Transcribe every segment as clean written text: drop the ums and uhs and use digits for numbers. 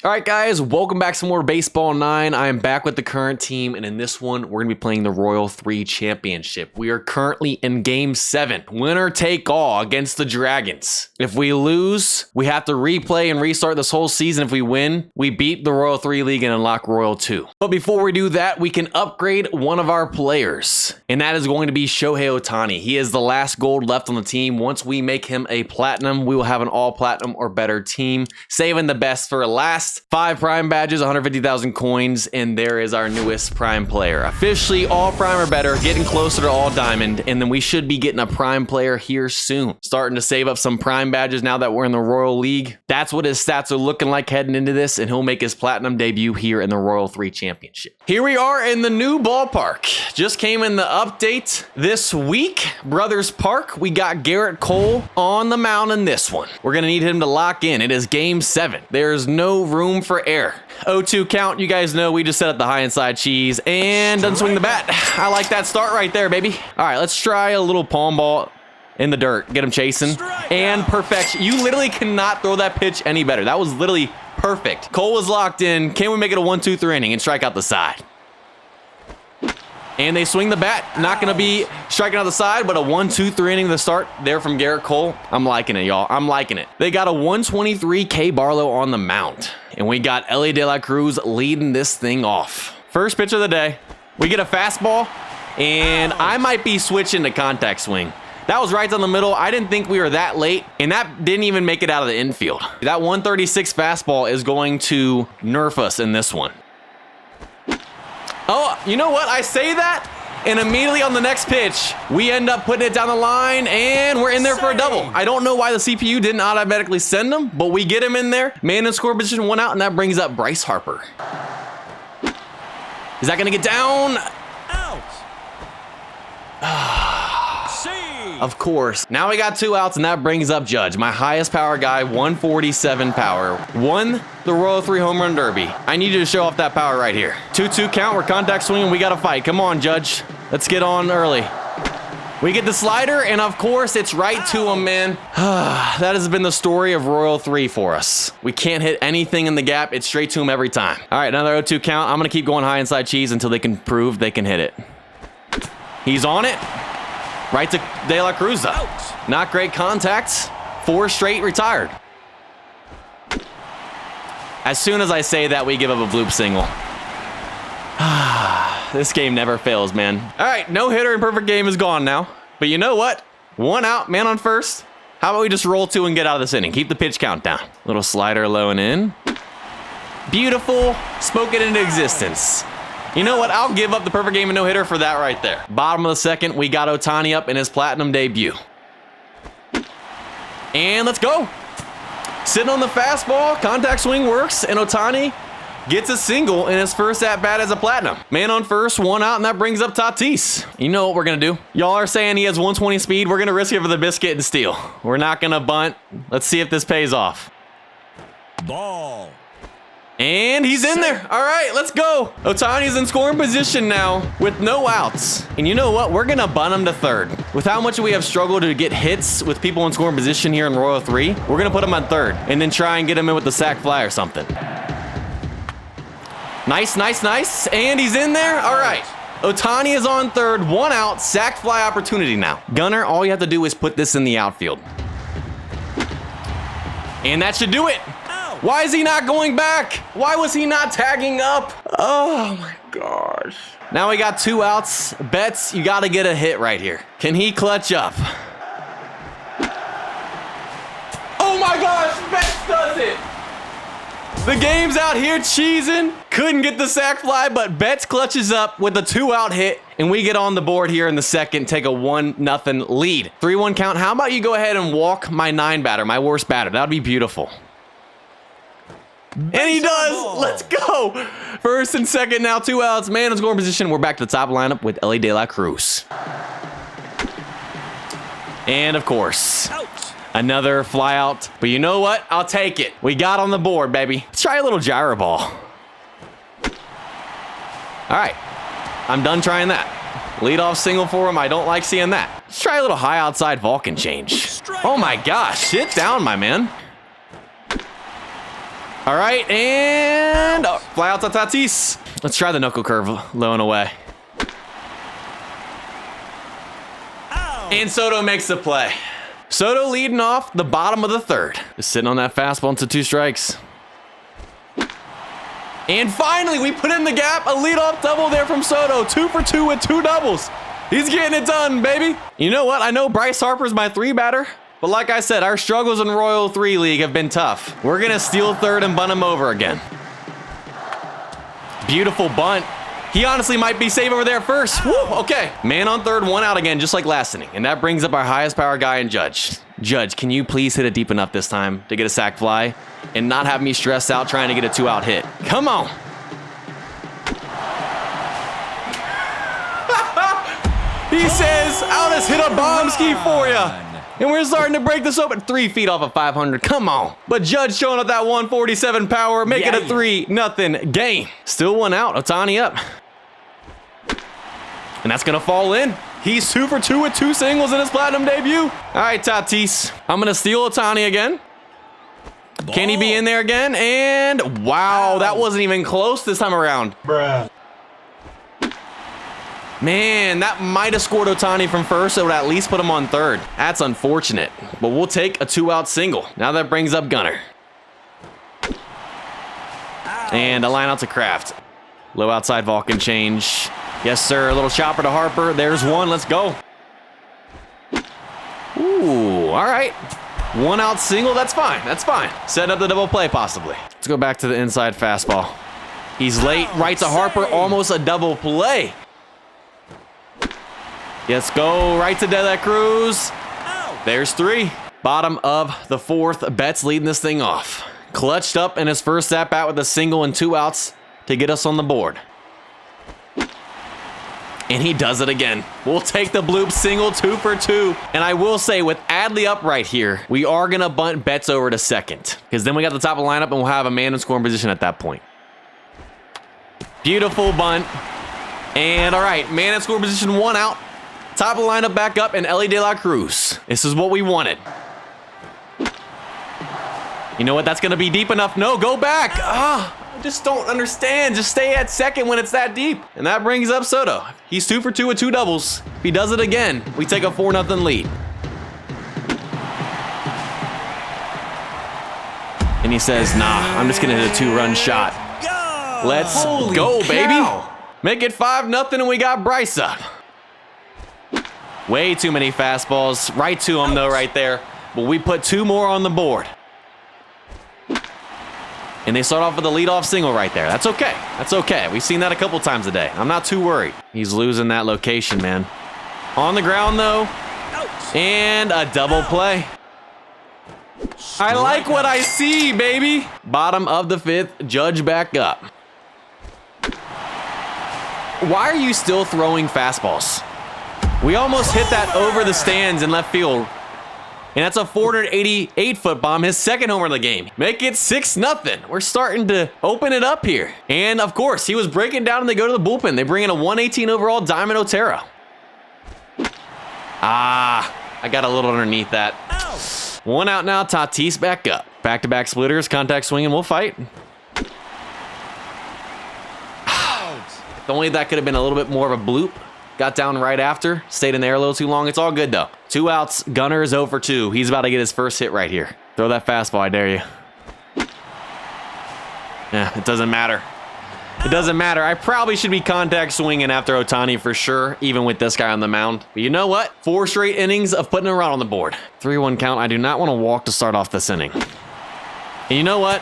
All right, guys, welcome back to some more Baseball 9. I am back with the current team, and in this one, we're going to be playing the Royal 3 Championship. We are currently in Game 7, winner take all against the Dragons. If we lose, we have to replay and restart this whole season. If we win, we beat the Royal 3 League and unlock Royal 2. But before we do that, we can upgrade one of our players, and that is going to be Shohei Ohtani. He is the last gold left on the team. Once we make him a platinum, we will have an all-platinum or better team, saving the best for last. 5 prime badges, 150,000 coins, and there is our newest prime player. Officially all prime or better, getting closer to all diamond, and then we should be getting a prime player here soon. Starting to save up some prime badges now that we're in the Royal League. That's what his stats are looking like heading into this, and he'll make his platinum debut here in the Royal 3 Championship. Here we are in the new ballpark. Just came in the update this week. Brothers Park, we got Garrett Cole on the mound in this one. We're gonna need him to lock in. It is Game 7. There's no room for error. 0-2 count. You guys know we just set up the high inside cheese and doesn't swing the bat. I like that start right there, baby. All right, let's try a little palm ball in the dirt. Get him chasing. And perfection. You literally cannot throw that pitch any better. That was literally perfect. Cole was locked in. Can we make it a 1-2-3 inning and strike out the side? And they swing the bat. Not going to be striking out the side, but a 1-2-3 inning to start there from Garrett Cole. I'm liking it, y'all. I'm liking it. They got a 123 K Barlow on the mound. And we got Elly De La Cruz leading this thing off. First pitch of the day. We get a fastball, and I might be switching to contact swing. That was right down the middle. I didn't think we were that late, and that didn't even make it out of the infield. That 136 fastball is going to nerf us in this one. Oh, you know what? I say that, and immediately on the next pitch, we end up putting it down the line, and we're in there for a double. I don't know why the CPU didn't automatically send him, but we get him in there. Man in score position, 1 out, and that brings up Bryce Harper. Is that going to get down? Of course. Now we got 2 outs, and that brings up Judge, my highest power guy, 147 power. Won the Royal 3 Home Run Derby. I need you to show off that power right here. 2-2 count. We're contact swinging. We got to fight. Come on, Judge. Let's get on early. We get the slider, and of course, it's right to him, man. That has been the story of Royal 3 for us. We can't hit anything in the gap. It's straight to him every time. All right, another 0-2 count. I'm going to keep going high inside cheese until they can prove they can hit it. He's on it. Right to De La Cruz. Not great contact. 4 straight retired. As soon as I say that, we give up a bloop single. This game never fails, man. All right, no hitter and perfect game is gone now. But you know what? 1 out, man on first. How about we just roll 2 and get out of this inning? Keep the pitch count down. Little slider low and in. Beautiful. Spoke it into existence. You know what? I'll give up the perfect game and no hitter for that right there. Bottom of the second, we got Ohtani up in his platinum debut. And let's go. Sitting on the fastball, contact swing works, and Ohtani gets a single in his first at-bat as a platinum. Man on first, 1 out, and that brings up Tatis. You know what we're going to do? Y'all are saying he has 120 speed. We're going to risk it for the biscuit and steal. We're not going to bunt. Let's see if this pays off. Ball. And he's in there. All right, let's go. Ohtani's in scoring position now with no outs. And you know what? We're going to bunt him to third. With how much we have struggled to get hits with people in scoring position here in Royal 3, we're going to put him on third and then try and get him in with the sac fly or something. Nice, nice, nice. And he's in there. All right. Ohtani is on third. 1 out. Sac fly opportunity now. Gunner, all you have to do is put this in the outfield. And that should do it. Why is he not going back? Why was he not tagging up? Oh my gosh. Now we got 2 outs. Betts, you got to get a hit right here. Can he clutch up? Oh my gosh, Betts does it. The game's out here cheesing. Couldn't get the sac fly, but Betts clutches up with a 2-out hit, and we get on the board here in the second, take a 1-0 lead. 3-1 count. How about you go ahead and walk my 9 batter, my worst batter? That would be beautiful. And he does. Let's go. First and second now, 2 outs. Man in scoring position. We're back to the top lineup with Elly De La Cruz. And of course, another fly out. But you know what? I'll take it. We got on the board, baby. Let's try a little gyro ball. All right. I'm done trying that. Leadoff single for him. I don't like seeing that. Let's try a little high outside Vulcan change. Oh my gosh. Sit down, my man. All right, and fly out to Tatis. Let's try the knuckle curve low and away. And Soto makes the play. Soto leading off the bottom of the third. Just sitting on that fastball into 2 strikes. And finally, we put in the gap. A leadoff double there from Soto. 2 for 2 with 2 doubles. He's getting it done, baby. You know what? I know Bryce Harper's my 3 batter. But like I said, our struggles in Royal 3 League have been tough. We're going to steal third and bunt him over again. Beautiful bunt. He honestly might be safe over there first. Woo, okay. Man on third, 1 out again, just like last inning. And that brings up our highest power guy in Judge. Judge, can you please hit it deep enough this time to get a sac fly and not have me stressed out trying to get a 2-out hit? Come on. He says, I'll just hit a bomb ski for you. And we're starting to break this open. 3 feet off of 500. Come on. But Judge showing up that 147 power, make it a 3-0 game. Still 1 out. Ohtani up. And that's going to fall in. He's 2 for 2 with 2 singles in his platinum debut. All right, Tatis. I'm going to steal Ohtani again. Ball. Can he be in there again? And wow, that wasn't even close this time around. Bruh. Man, that might have scored Ohtani from first. It would at least put him on third. That's unfortunate, but we'll take a 2-out single. Now that brings up Gunnar. And a line out to Kraft. Low outside Vulcan change. Yes, sir. A little chopper to Harper. There's 1. Let's go. Ooh, all right. 1-out single. That's fine. That's fine. Setting up the double play, possibly. Let's go back to the inside fastball. He's late. Right to Harper. Almost a double play. Let's go right to De La Cruz. There's 3. Bottom of the 4th. Betts leading this thing off. Clutched up in his first at-bat with a single and 2 outs to get us on the board. And he does it again. We'll take the bloop single, 2 for 2. And I will say, with Adley up right here, we are going to bunt Betts over to second. Because then we got the top of the lineup and we'll have a man in scoring position at that point. Beautiful bunt. And all right, man in scoring position, 1 out. Top of the lineup back up and Ellie De La Cruz. This is what we wanted. You know what? That's going to be deep enough. No, go back. I just don't understand. Just stay at second when it's that deep. And that brings up Soto. He's 2 for 2 with 2 doubles. If he does it again, we take a 4-0 lead. And he says, nah, I'm just going to hit a 2-run shot. Let's go, baby. Make it 5-0 and we got Bryce up. Way too many fastballs. Right to him, though, right there. But we put 2 more on the board. And they start off with a leadoff single right there. That's okay. That's okay. We've seen that a couple times a day. I'm not too worried. He's losing that location, man. On the ground, though. And a double play. I like what I see, baby. Bottom of the 5th. Judge back up. Why are you still throwing fastballs? We almost hit that over the stands in left field. And that's a 488-foot bomb, his 2nd homer of the game. Make it 6-0. We're starting to open it up here. And, of course, he was breaking down and they go to the bullpen. They bring in a 118 overall Diamond Otero. I got a little underneath that. 1 out now, Tatis back up. Back-to-back splitters, contact swing, and we'll fight. If only that could have been a little bit more of a bloop. Got down right after. Stayed in the air a little too long. It's all good, though. 2 outs. Gunnar is 0 for 2. He's about to get his first hit right here. Throw that fastball, I dare you. Yeah, it doesn't matter. It doesn't matter. I probably should be contact swinging after Ohtani for sure, even with this guy on the mound. But you know what? 4 straight innings of putting a run on the board. 3-1 count. I do not want to walk to start off this inning. And you know what?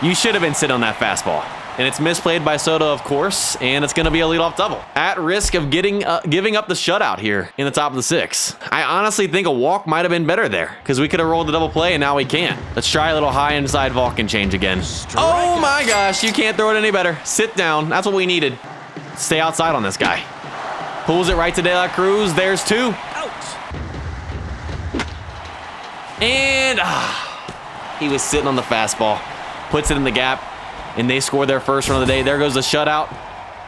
You should have been sitting on that fastball. And it's misplayed by Soto, of course, and it's going to be a leadoff double. At risk of giving up the shutout here in the top of the 6th. I honestly think a walk might have been better there because we could have rolled the double play and now we can't. Let's try a little high inside Vulcan change again. Oh my gosh, you can't throw it any better. Sit down. That's what we needed. Stay outside on this guy. Pulls it right to De La Cruz. There's 2. And he was sitting on the fastball. Puts it in the gap. And they score their first run of the day. There goes the shutout.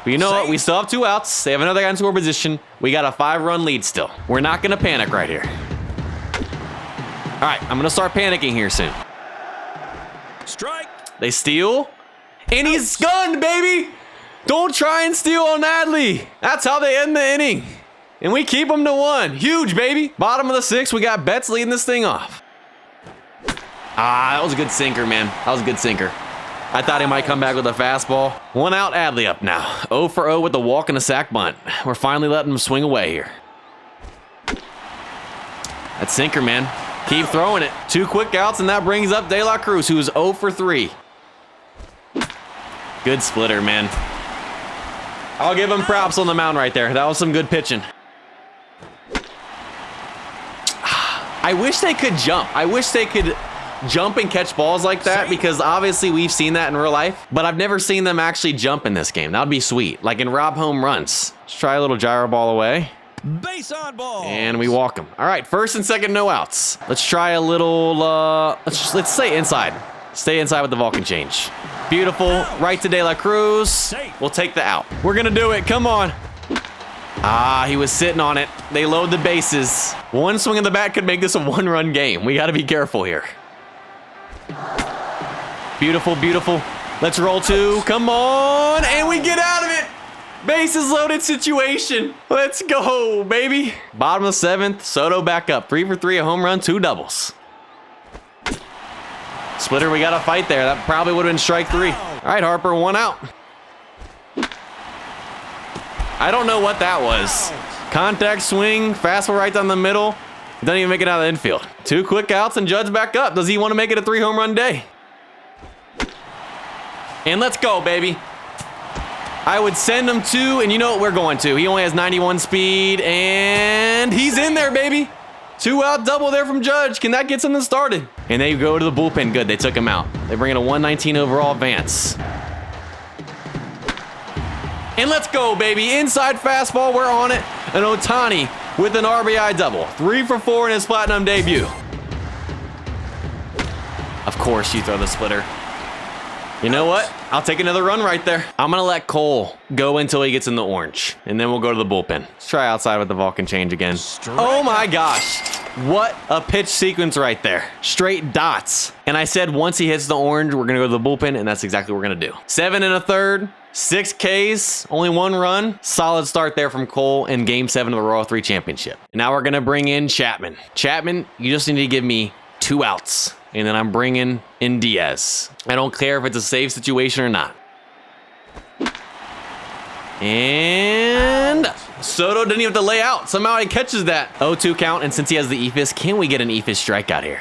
But you know what? We still have 2 outs. They have another guy in score position. We got a 5-run lead still. We're not going to panic right here. All right, I'm going to start panicking here soon. Strike. They steal. And he's gunned, baby. Don't try and steal on Adley. That's how they end the inning. And we keep them to 1. Huge, baby. Bottom of the 6th, we got Betts leading this thing off. Ah, that was a good sinker, man. That was a good sinker. I thought he might come back with a fastball. 1 out, Adley up now. 0 for 0 with the walk and a sac bunt. We're finally letting him swing away here. That sinker, man. Keep throwing it. 2 quick outs, and that brings up De La Cruz, who is 0 for 3. Good splitter, man. I'll give him props on the mound right there. That was some good pitching. I wish they could jump. I wish they could jump and catch balls like that, because obviously we've seen that in real life, but I've never seen them actually jump in this game. That would be sweet. Like in Rob home runs. Let's try a little gyro ball away. Base on ball. And we walk them. All right, 1st and 2nd, no outs. Let's try a little, let's stay inside. Stay inside with the Vulcan change. Beautiful. Right to De La Cruz. We'll take the out. We're going to do it. Come on. Ah, he was sitting on it. They load the bases. 1 swing of the bat could make this a 1-run game. We got to be careful here. Beautiful, beautiful. Let's roll 2. Come on. And we get out of it. Bases loaded situation. Let's go, baby. Bottom of the 7th. Soto back up. 3 for 3, a home run, 2 doubles. Splitter, we got to fight there. That probably would have been strike 3. All right, Harper, 1 out. I don't know what that was. Contact swing, fastball right down the middle. Doesn't even make it out of the infield. 2 quick outs and Judd's back up. Does he want to make it a 3 home run day? And let's go, baby. I would send him 2, and you know what we're going to. He only has 91 speed, and he's in there, baby. 2 out double there from Judge. Can that get something started? And they go to the bullpen. Good, they took him out. They bring in a 119 overall advance. And let's go, baby. Inside fastball, we're on it. And Ohtani with an RBI double. 3 for 4 in his platinum debut. Of course you throw the splitter. You know what? I'll take another run right there. I'm going to let Cole go until he gets in the orange. And then we'll go to the bullpen. Let's try outside with the Vulcan change again. Oh my gosh. What a pitch sequence right there. Straight dots. And I said once he hits the orange, we're going to go to the bullpen. And that's exactly what we're going to do. 7 1/3. 6 Ks, only 1 run. Solid start there from Cole in Game 7 of the Royal 3 Championship. Now we're going to bring in Chapman. Chapman, you just need to give me 2 outs. And then I'm bringing in Diaz. I don't care if it's a save situation or not. And Soto didn't even have to lay out. Somehow he catches that. 0-2 count, and since he has the eephus, can we get an eephus strikeout here?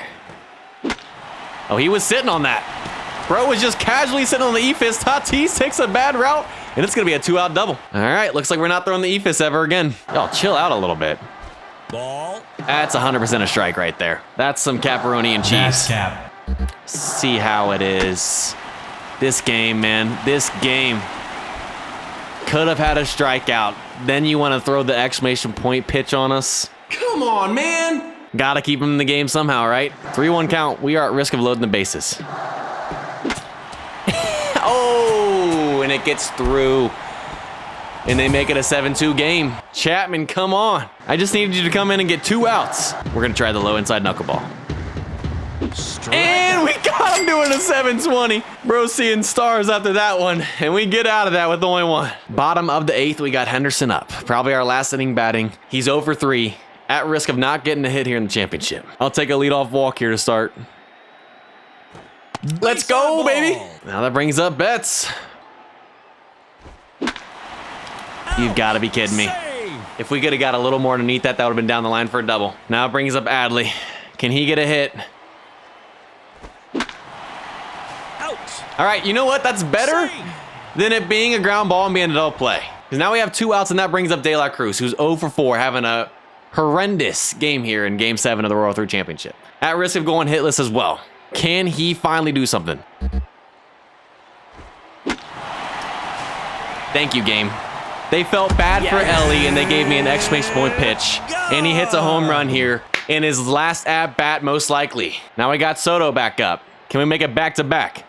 Oh, he was sitting on that. Bro was just casually sitting on the eephus. Tatis takes a bad route, and it's going to be a 2-out double. All right, looks like we're not throwing the eephus ever again. Y'all chill out a little bit. Ball. That's 100% a strike right there. That's some pepperoni and cheese. Cap. See how it is. This game, man. This game could have had a strikeout. Then you want to throw the exclamation point pitch on us? Come on, man. Got to keep him in the game somehow, right? 3-1 count. We are at risk of loading the bases. Oh, and it gets through. And they make it a 7-2 game. Chapman, come on. I just needed you to come in and get 2 outs. We're going to try the low inside knuckleball. And we got him doing a 720. Bro seeing stars after that one. And we get out of that with only 1. Bottom of the 8th, we got Henderson up. Probably our last inning batting. He's 0 for 3. At risk of not getting a hit here in the championship. I'll take a leadoff walk here to start. Let's go, baby. Now that brings up Betts. You've got to be kidding me. If we could have got a little more underneath that, that would have been down the line for a double. Now it brings up Adley. Can he get a hit? All right, you know what? That's better than it being a ground ball and being a double play. Because now we have 2 outs, and that brings up De La Cruz, who's 0 for 4, having a horrendous game here in Game 7 of the Royal 3 Championship. At risk of going hitless as well. Can he finally do something? Thank you, game. They felt bad for Ellie, and they gave me an exclamation point pitch. And he hits a home run here in his last at-bat, most likely. Now we got Soto back up. Can we make it back-to-back?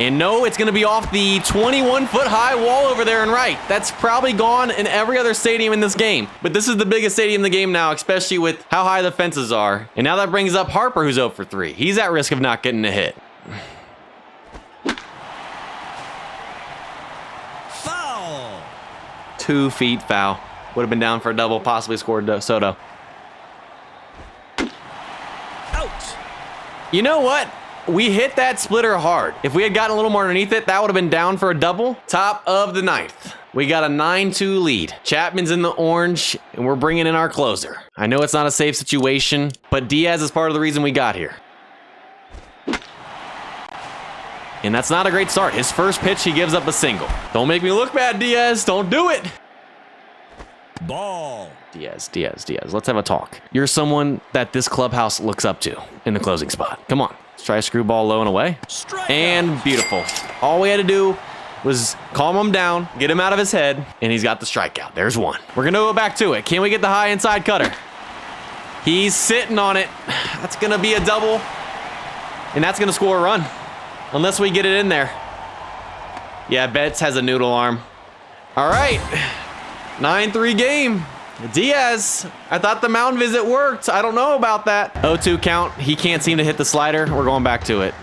And no, it's going to be off the 21-foot high wall over there and right. That's probably gone in every other stadium in this game. But this is the biggest stadium in the game now, especially with how high the fences are. And now that brings up Harper, who's 0 for 3. He's at risk of not getting a hit. Foul. 2 feet foul. Would have been down for a double, possibly scored Soto. Out. You know what? We hit that splitter hard. If we had gotten a little more underneath it, that would have been down for a double. Top of the 9th. We got a 9-2 lead. Chapman's in the orange, and we're bringing in our closer. I know it's not a safe situation, but Diaz is part of the reason we got here. And that's not a great start. His first pitch, he gives up a single. Don't make me look bad, Diaz. Don't do it. Ball. Diaz. Let's have a talk. You're someone that this clubhouse looks up to in the closing spot. Come on. Let's try a screwball low and away. Strike And out. beautiful. All we had to do was calm him down, get him out of his head, and he's got the strikeout. There's one. We're going to go back to it. Can we get the high inside cutter? He's sitting on it. That's going to be a double, and that's going to score a run. Unless we get it in there. Yeah, Betts has a noodle arm. All right. 9-3 game. Diaz, I thought the mound visit worked. I don't know about that. 0-2 count. He can't seem to hit the slider. We're going back to it.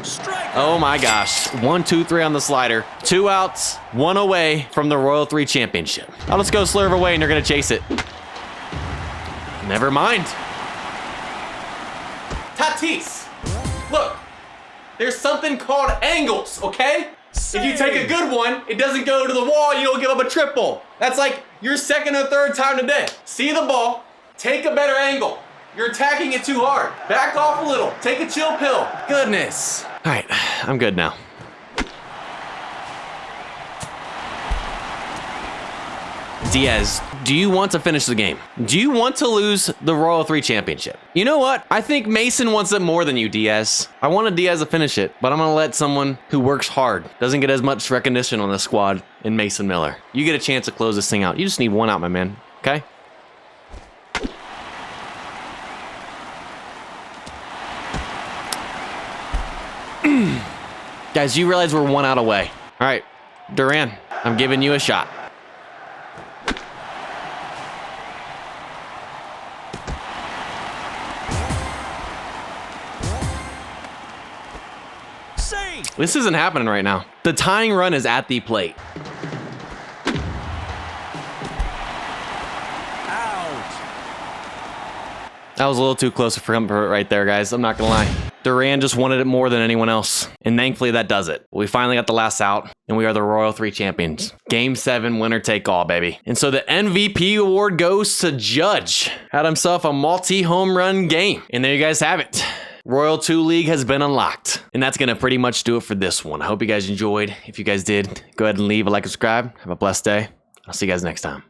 Strike. Oh my gosh. 1, 2, 3 on the slider. 2 outs, 1 away from the Royal 3 championship. I'll just go slurve away and they're going to chase it. Never mind. Tatis. Look, there's something called angles, okay? If you take a good one, it doesn't go to the wall, you don't give up a triple. That's like your second or third time today. See the ball, take a better angle. You're attacking it too hard. Back off a little, take a chill pill. Goodness. All right, I'm good now. Diaz, do you want to finish the game? Do you want to lose the Royal 3 championship? You know what? I think Mason wants it more than you, Diaz. I wanted Diaz to finish it, but I'm going to let someone who works hard, doesn't get as much recognition on the squad in Mason Miller. You get a chance to close this thing out. You just need 1 out, my man, okay? Guys, you realize we're 1 out away. All right, Duran, I'm giving you a shot. Save. This isn't happening right now. The tying run is at the plate. Out. That was a little too close for comfort right there, guys. I'm not gonna lie. Duran just wanted it more than anyone else. And thankfully that does it. We finally got the last out, and we are the Royal 3 champions. Game 7, winner take all, baby. And so the MVP award goes to Judge. Had himself a multi-home run game. And there you guys have it. Royal 2 League has been unlocked. And that's going to pretty much do it for this one. I hope you guys enjoyed. If you guys did, go ahead and leave a like and subscribe. Have a blessed day. I'll see you guys next time.